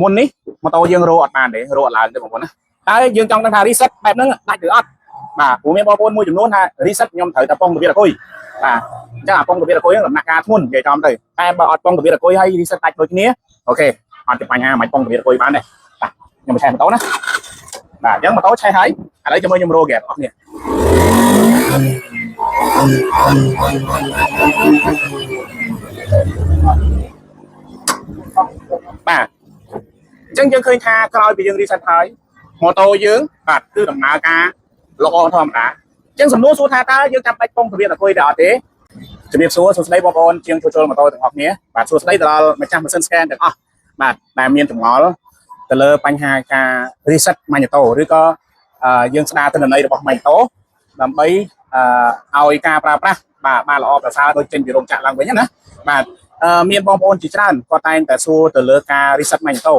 មុននេះម៉ូតូយើងរកអត់បានទេរកអត់ឡើងទេបងប្អូនណាតែយើងចង់ដឹងថា reset បែបហ្នឹងដាច់ឬអត់បាទព្រោះមានបងប្អូនមួយចំនួនថា reset ខ្ញុំត្រូវតែប៉ងរបៀបអគុយបាទអញ្ចឹងអាប៉ងរបៀបអគុយហ្នឹងដំណាក់កាលធ្ងន់និយាយចំទៅតែបើអត់ប៉ងរបៀបអគុយហើយ reset ដាច់ដូចគ្នាអូខេអត់ជាបញ្ហាមិនប៉ងរបៀបអគុយបានទេបាទខ្ញុំឆេះម៉ូតូណាបាទអញ្ចឹងម៉ូតូឆេះហើយឥឡូវជាមួយខ្ញុំរកហ្គេបអស់គ្នាបាទអញ្ចឹងយើងឃើញថាក្រោយពីយើង reset ហើយម៉ូតូយើងបាទគឺដំណើរការល្អធម្មតាអញ្ចឹងសំណួរសួរថាតើយើងចាំបាច់ពងពវិតអគុយទេអត់ទេជំរាបសួរសួស្តីបងប្អូនជាងជួសជុលម៉ូតូទាំងអស់គ្នាបាទសួស្តីទៅដល់ម្ចាស់ម៉ាស៊ីន scan ទាំងអស់បាទដែលមានចម្ងល់ទៅលើបញ្ហាការ reset ម៉ាញ៉ូតូឬក៏យើងស្ដារទិន្នន័យរបស់ម៉ាញ់តូដើម្បីឲ្យការប្រើប្រាស់បាទបានល្អប្រសើរដូចចេញពីរោងចក្រឡើងវិញណាបាទមានបងប្អូនជាច្រើនគាត់តែងតែសួរទៅលើការ reset ម៉ាញ់តូ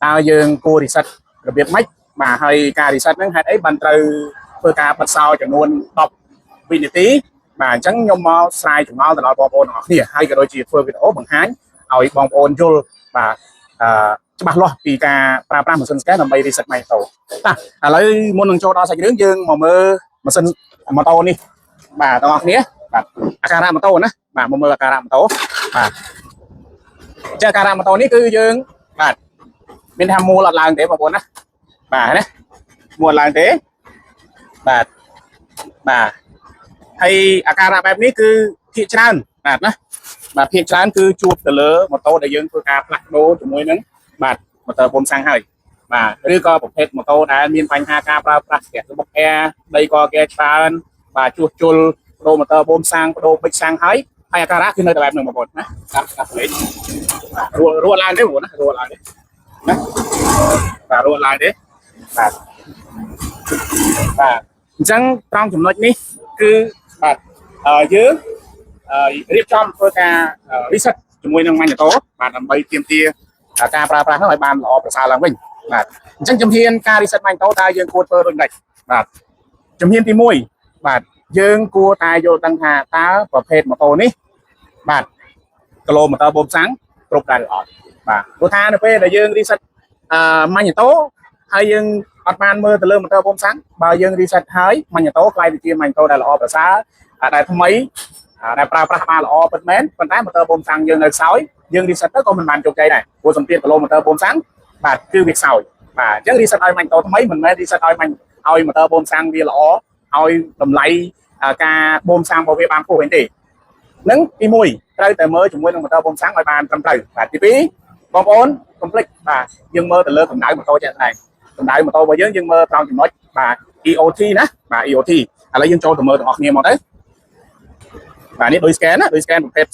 តើយើងគួរ reset របៀបម៉េចបាទហើយការ reset ហ្នឹងហេតុអីបានត្រូវធ្វើការបិទសោចំនួន10វិនាទីបាទអញ្ចឹងខ្ញុំមកស្រាយចម្ងល់ទៅដល់បងប្អូនទាំងអស់គ្នាហើយក៏ដូចជាធ្វើវីដេអូបង្ហាញឲ្យបងប្អូនយល់បាទច្បាស់លាស់ពីការប្រើប្រាស់ម៉ាស៊ីន scan ដើម្បី reset ម៉ាញ់តូឥឡូវមុននឹងចូលដល់សាច់រឿងយើងមកមើលម៉ាស៊ីនម៉ូតូនេះបាទទាំងអស់គ្នាបាទអាការៈម៉ូតូណាបាទមកមើលអាការៈម៉ូតូបាទចាអាការៈម៉ូតូនេះគឺយើងបាទមានថាមូលអត់ឡើងទេបងប្អូនណាបាទណាមូលឡើងទេបាទបាទហើយអាការៈបែបនេះគឺភាគច្រើនបាទណាបាទភាគច្រើនគឺជួបទៅលើម៉ូតូដែលយើងធ្វើការផ្លាស់ប្ដូរជាមួយនឹងបាទម៉ូទ័រពុំសាំងហើយបាទឬក៏ប្រភេទម៉ូតូដែលមានបញ្ហាការប្រើប្រាស់ស្ទះរបប air ដីកកែច្រើនបាទជួសជុលបដូរម៉ូទ័រពុំសាំងបដូរប៊ិចសាំងហើយអាការៈគឺនៅតែបែបហ្នឹងបងប្អូនណាតាមលេខរੂឡើងទេបងប្អូនណារੂឡើងទេណាបាទរੂឡើងទេបាទបាទអញ្ចឹងត្រង់ចំណុចនេះគឺបាទយើងរៀបចំធ្វើការ reset ជាមួយនឹងម៉ាញ់តូបាទដើម្បីទាមទារការប្រើប្រាស់នោះឲ្យបានល្អប្រសើរឡើងវិញបាទអញ្ចឹងជំហានការ reset ម៉ាញ់តូតើយើងគួរធ្វើដូចម៉េចបាទជំហានទី1បាទយើងគួរតែយល់ដឹងថាតើប្រភេទម៉ូតូនេះបាទគីឡូម៉ូទ័របូមសាំងគ្រប់ដែរឬអត់បាទព្រោះថានៅពេលដែលយើង reset ម៉ាញ់តូហើយយើងអត់បានមើលទៅលើម៉ូទ័របូមសាំងបើយើង reset ហើយម៉ាញ់តូខ្លាយទៅជាម៉ាញ់តូដែលល្អប្រសើរដែលថ្មីដែលប្រើប្រាស់បានល្អពិតមែនប៉ុន្តែម៉ូទ័របូមសាំងយើងនៅខ្សោយយើង reset ទៅក៏មិនបានជោគជ័យដែរព្រោះសម្ពាធគីឡូម៉ូទ័របូមសាំងបាទគឺវាខ្សោយបាទអញ្ចឹង reset ឲ្យម៉ាញ់តូថ្មីមិនមែន reset ឲ្យម៉ូទ័របូមសាំងវាល្អឲ្យតម្លៃការបូមសាំងរបស់វាបានខ្ពស់វិញទេនឹងទី1ត្រូវតែមើលជាមួយនឹងម៉ូទ័របូមសាំងឲ្យបានត្រឹមត្រូវបាទទី2បងប្អូនកុំភ្លេចបាទយើងមើលទៅលើកម្ដៅម៉ូតូជាក់ស្ដែងកម្ដៅម៉ូតូរបស់យើងមើលត្រង់ចំណុចបាទ EOT ណាបាទ EOT ឥឡូវយើងចូលទៅមើលទាំងអស់គ្នាមកទៅបាទនេះដូច scan ណាដូច scan ប្រភេទ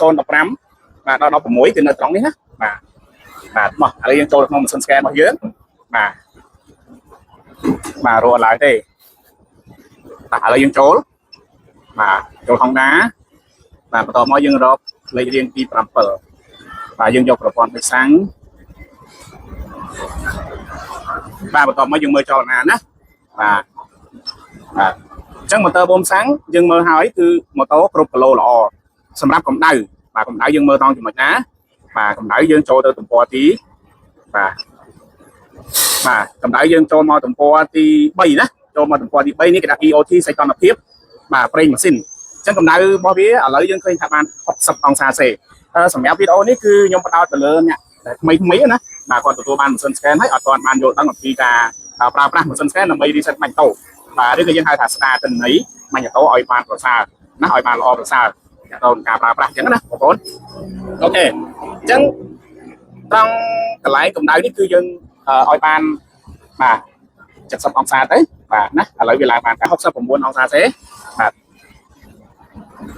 2015 បាទដល់16គឺនៅត្រង់នេះណាបាទមកឥឡូវយើងចូលក្នុងម៉ាស៊ីន scan របស់យើងបាទរੂឡើងទេតែឥឡូវយើងចូលបាទចូលHondaបាទបន្តមកយើងរកលេខរៀងទី7បាទយើងយកប្រព័ន្ធបិសាំងបាទបន្តមកយើងមើលចលនាណាបាទអញ្ចឹងម៉ូទ័របូមសាំងយើងមើលហើយគឺម៉ូតូគ្រប់គីឡូល្អសម្រាប់កម្ដៅបាទកម្ដៅយើងមើលត្រង់ចំណុចណាបាទកម្ដៅយើងចូលទៅទំព័រទីបាទកម្ដៅយើងចូលមកទំព័រទី3ណាចូលមកទំព័រទី3នេះគេដាក់ EOT សីតុណ្ហភាពបាទប្រេងម៉ាស៊ីនអញ្ចឹងកម្ដៅរបស់វាឥឡូវយើងឃើញថាបាន60អង្សាសេសម្រាប់វីដេអូនេះគឺខ្ញុំបដោតទៅលើអ្នកថ្មីណាបាទគាត់ទទួលបានម៉ាស៊ីន scan ហើយអត់ទាន់បានយល់ដឹងអំពីការប្រើប្រាស់ម៉ាស៊ីន scan ដើម្បី reset ម៉ាញ់តូបាទឬក៏យើងហៅថាស្ដារទិន្នន័យម៉ាញ់តូឲ្យបានប្រសើរណាឲ្យបានល្អប្រសើរទៅនឹងការប្រើប្រាស់អញ្ចឹងណាបងប្អូនអូខេអញ្ចឹងត្រង់កន្លែងកម្ដៅនេះគឺយើងឲ្យបានបាទ70អង្សាទៅបាទណាឥឡូវវាឡើងបានតែ69អង្សាសេបាទ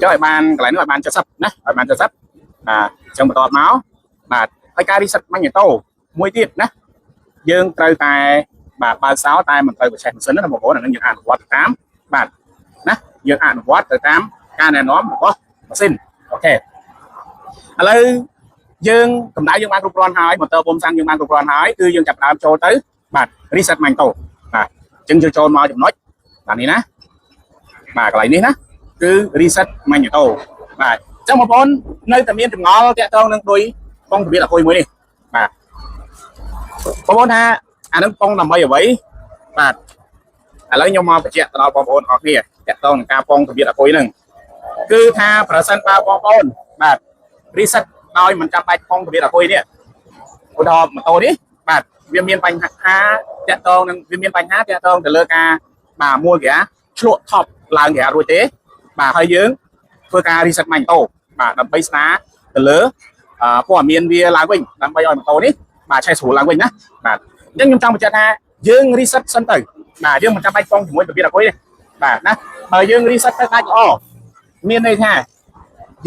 ចុះឲ្យបានកន្លែងនេះឲ្យបាន70ណាឲ្យបាន70អញ្ចឹងបន្តមកបាទហើយការ reset ម៉ាញ់តូមួយទៀតណាយើងត្រូវតែបាទបើកសោតែមិនត្រូវបច្ចេកម៉ាស៊ីនណាបងប្អូនអានឹងយើងអនុវត្តទៅតាមបាទណាយើងអនុវត្តទៅតាមការណែនាំរបស់ម៉ាស៊ីនអូខេឥឡូវយើងកម្ដៅយើងបានគ្រប់គ្រាន់ហើយម៉ូទ័របូមសាំងយើងបានគ្រប់គ្រាន់ហើយគឺយើងចាប់ដើមចូលទៅបាទ reset ម៉ាញ់តូបាទអញ្ចឹងយើងចូលមកចំណុចបាទនេះណាបាទកន្លែងនេះណាគឺ reset ម៉ាញ់តូបាទអញ្ចឹងបងប្អូននៅតែមានចម្ងល់តាក់ទងនឹងដោយពងរបៀបអគុយមួយនេះបាទ បងប្អូនថាអានឹងប៉ុងដើម្បីអ្វីបាទឥឡូវខ្ញុំមកបញ្ជាក់ទៅដល់បងប្អូនអរគ្នាតកតងនឹងការប៉ុងរបៀបអាគុយហ្នឹងគឺថាប្រសិនបើបងប្អូនបាទ reset ដោយមិនចាំបាច់ប៉ុងរបៀបអាគុយនេះឧទាហរណ៍ម៉ូតូនេះបាទវាមានបញ្ហាតកតងនឹងវាមានបញ្ហាតកតងទៅលើការបាទមួយគេឆ្លក់ថប់ឡើងគេរួចទេបាទហើយយើងធ្វើការ reset ម៉ាញ់ម៉ូតូបាទដើម្បីស្ដារទៅលើព័ត៌មានវាឡើងវិញដើម្បីឲ្យម៉ូតូនេះបាទឆេះស្រួលឡើងវិញណាបាទអញ្ចឹងខ្ញុំចង់បញ្ជាក់ថាយើង reset សិនទៅបាទយើងមិនចាំបាច់ប៉ុងជាមួយរបៀបអាគុយទេបាទណាបើយើង reset ទៅដាច់ល្អមានន័យថា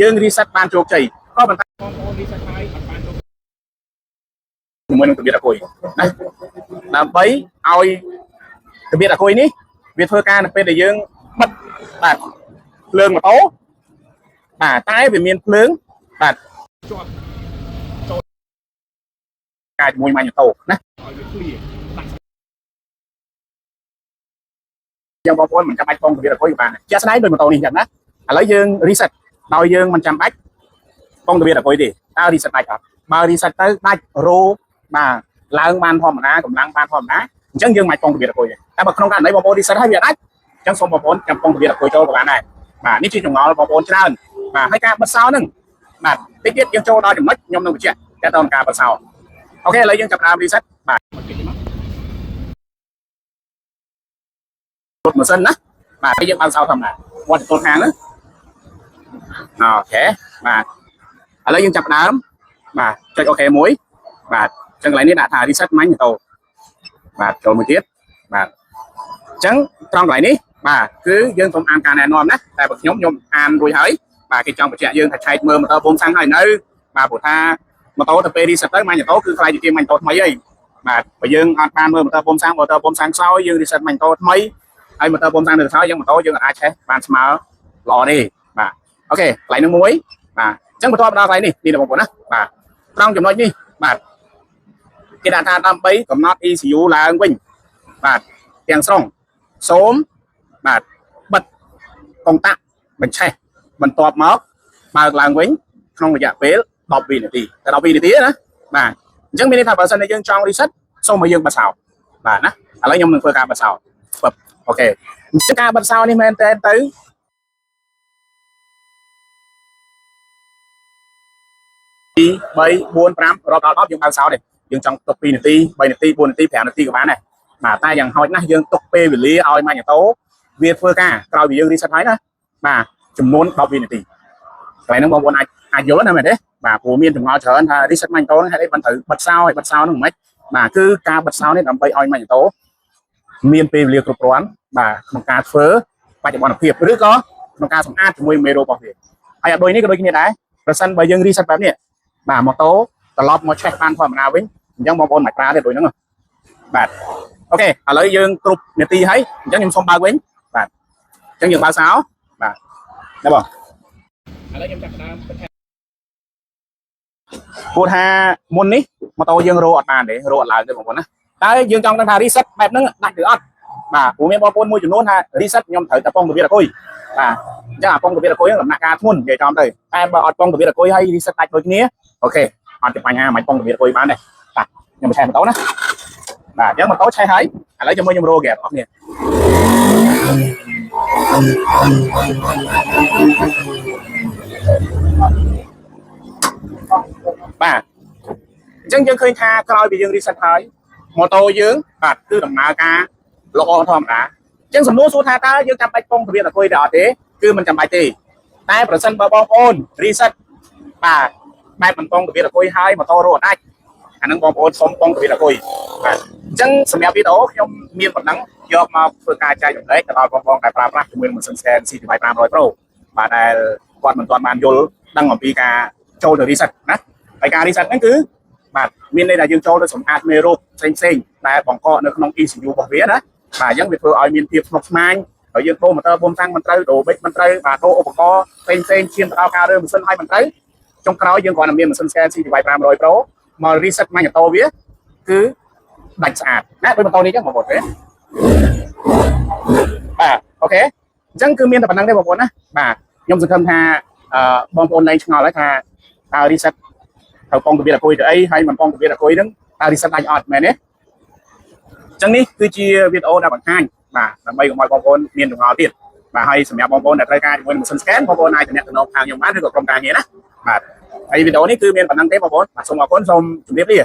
យើង reset បានជោគជ័យក៏ប៉ុន្តែបងប្អូន reset ហើយអត់បានជោគជាមួយនឹងរបៀបអាគុយណាដើម្បីឲ្យរបៀបអាគុយនេះវាធ្វើការនៅពេលដែលយើងបិទបាទភ្លើងម៉ូតូបាទតែវាមានភ្លើងបាទជាប់ចូលការជាមួយម៉ាញ់ម៉ូតូណាឲ្យវា clear យ៉ាងបងប្អូនមិនចាំបាច់ប៉ុងរបៀបអាគុយក៏បានជាក់ស្ដែងដោយម៉ូតូនេះអញ្ចឹងណាឥឡូវយើង reset ដោយយើងមិនចាំបាច់ប៉ុងរបៀបអាគុយទេតើ reset ដាច់អត់បើ reset ទៅដាច់រោបាទឡើងបានធម្មតាកម្លាំងបានធម្មតាអញ្ចឹងយើងមិនប៉ុងរបៀបអាគុយទេតែបើក្នុងករណីបងប្អូន reset ហើយវាដាច់អញ្ចឹងសូមបងប្អូនចាំប៉ុងរបៀបអាគុយចូលក៏បានដែរបាទនេះជាចម្ងល់បងប្អូនច្រើនបាទហើយការបិទសោហ្នឹងបាទតិចទៀតយើងចូលដល់ចំណុចខ្ញុំនឹងបញ្ជាក់តើតើការបិទសោអូខេឥឡូវយើងចាប់ផ្ដើម reset បាទរត់ម៉ាស៊ីនណាបាទហើយយើងបើកសោធម្មតាវត្តចូលខាងហ្នឹងអូខេបាទឥឡូវយើងចាប់ផ្ដើមបាទចុចអូខេមួយបាទអញ្ចឹងកន្លែងនេះដាក់ថា reset ម៉ាញ់ម៉ូតូបាទចូលមួយទៀតបាទអញ្ចឹងត្រង់កន្លែងនេះបាទគឺយើងសូមអានការណែនាំណាតែបើខ្ញុំអានរួចហើយបាទគេចង់បញ្ជាក់យើងថាឆែកមើលម៉ូតូបូមសាំងហើយនៅបាទព្រោះថាម៉ូតូទៅពេល reset ទៅម៉ាញ់ម៉ូតូគឺខ្លាយជាម៉ាញ់ម៉ូតូថ្មីហើយបាទបើយើងអត់បានមើលម៉ូតូបូមសាំងខ្សោយយើង reset ម៉ាញ់ម៉ូតូថ្មីហើយម៉ូតូបូមសាំងនៅខ្សោយយើងម៉ូតូយើងអាចឆេះបានស្មើល្អទេបាទអូខេកន្លែងនោះមួយបាទអញ្ចឹងបន្ទាប់ដល់កន្លែងនេះបងប្អូនណាបាទត្រង់ចំណុចនេះបាទគេដាក់ថាដើម្បីកំណត់ ECU ឡើងវិញបាទទាំងស្រុងសូមបាទបិទកុងតាក់បញ្ឆេះបន្ទាប់មកបើកឡើងវិញក្នុងរយៈពេល12នាទីតែ12នាទីណាបាទអញ្ចឹងមានន័យថាបើសិនជាយើងចង់ reset សូមឲ្យយើងបិទសោបាទណាឥឡូវខ្ញុំនឹងធ្វើការបិទសោអូខេអញ្ចឹងការបិទសោនេះមែនតើទៅ2 3 4 5រាប់ដល់10យើងបើកសោទេយើងចង់ទុក2នាទី3នាទី4នាទី5នាទីក៏បានដែរបាទតែយ៉ាងហោចណាស់យើងទុកពេលវេលាឲ្យម៉ាញ់ម៉ូតូវាធ្វើការក្រោយពីយើង reset ហើយណាបាទចំនួន12នាទីកន្លែងហ្នឹងបងប្អូនអាចយល់ណាមែនទេបាទព្រោះមានចម្ងល់ច្រើនថា reset ម៉ាញ់ម៉ូតូហ្នឹងហេតុអីបានត្រូវបិទសោហើយបិទសោហ្នឹងមិនបាទគឺការបិទសោនេះដើម្បីឲ្យម៉ាញ់ម៉ូតូមានពេលវេលាគ្រប់គ្រាន់បាទក្នុងការធ្វើបច្ចុប្បន្នភាពឬក៏ក្នុងការសម្អាតជាមួយមេរោគរបស់វាហើយអាដូចនេះក៏ដូចគ្នាដែរប្រសិនបើយើង reset បែបនេះបាទម៉ូតូត្រឡប់មកឆេះបានធម្មតាវិញអញ្ចឹងបងប្អូនមិនប្រើទេដូចហ្នឹងបាទអូខេឥឡូវយើងគ្រប់នាទីហើយអញ្ចឹងខ្ញុំសូមបើកវិញបាទអញ្ចឹងយើងបើកសោបាទណាបងឥឡូវខ្ញុំចាប់ផ្ដើមព្រោះថាមុននេះម៉ូតូយើងរោអត់បានទេរោអត់ឡើងទេបងប្អូនណាតែយើងចង់ដឹងថា reset បែបហ្នឹងដាច់ឬអត់បាទព្រោះមានបងប្អូនមួយចំនួនថា reset ខ្ញុំត្រូវតែប៉ុងរបៀបអាគុយបាទអញ្ចឹងអាប៉ុងរបៀបអាគុយហ្នឹងដំណាក់កាលធ្ងន់និយាយចំទៅតែបើអត់ប៉ុងរបៀបអាគុយហើយ reset ដាច់ដូចគ្នាអូខេអត់ជាបញ្ហាមិនប៉ុងរបៀបអាគុយបានទេបាទខ្ញុំឆេះម៉ូតូណាបាទអញ្ចឹងម៉ូតូឆេះហើយឥឡូវជាមួយខ្ញុំរោហ្គេបអស់គ្នាបាទអញ្ចឹងយើងឃើញថាក្រោយពីយើង reset ហើយម៉ូតូយើងបាទគឺដំណើរការល្អធម្មតាអញ្ចឹងសំណួរសួរថាតើយើងចាំបាច់ប៉ុងរបៀបអាគុយទេអត់ទេគឺមិនចាំបាច់ទេតែប្រសិនបើបងប្អូន reset បាទបែបមិនប៉ុងរបៀបអាគុយហើយម៉ូតូរោអត់ដាច់អានឹងបងប្អូនសុំប៉ុងរបៀបអាគុយបាទអញ្ចឹងសម្រាប់វីដេអូខ្ញុំមានប៉ុណ្ណឹងយកមកធ្វើការចែករំលែកទៅដល់បងប្អូនដែលប្រើប្រាស់ជាមួយនឹងម៉ាស៊ីន scan CTY 500 Pro បាទដែលគាត់មិនទាន់បានយល់ដឹងអំពីការចូលទៅ reset ណាហើយការ reset ហ្នឹងគឺបាទមានន័យថាយើងចូលទៅសម្អាតមេរោគផ្សេងដែលបង្កនៅក្នុង ECU របស់វាណាបាទអញ្ចឹងវាធ្វើឲ្យមានភាពស្មុគស្មាញហើយយើងដូរម៉ូទ័របូមតាំងមិនត្រូវដូរប៊ិចមិនត្រូវបាទដូរឧបករណ៍ផ្សេងឈានទៅដល់ការរើម៉ាស៊ីនឲ្យមិនត្រូវចុងក្រោយយើងគ្រាន់តែមានម៉ាស៊ីន scan CTY 500 Pro មក reset ម៉ាញ់ម៉ូតូវាគឺដាច់ស្អាតណាដោយម៉ូតូនេះអញ្ចឹងបងប្អូនទេបាទអូខេអញ្ចឹងគឺមានតែប៉ុណ្្នឹងទេបងប្អូនណាបាទខ្ញុំសង្ឃឹមថាបងប្អូនលែងឆ្ងល់ហើយថាតើ reset ត្រូវប៉ុងរបៀបអាគុយទៅអីហើយមិនប៉ុងរបៀបអាគុយហ្នឹង ta đi sân bay ọt mẹ nè chẳng ní cứ chia video đã bằng hai mà bây giờ mọi bong bóng miền đồng họ tiền mà hay sắm bong bóng để trai ca với một sân scan bong bóng này thì nhận được nộp hàng nhiều mát được công càng nghĩa đó mà hay video này cứ miền bản năng tế bong bóng mà xong mà cuốn xong chuẩn bị đi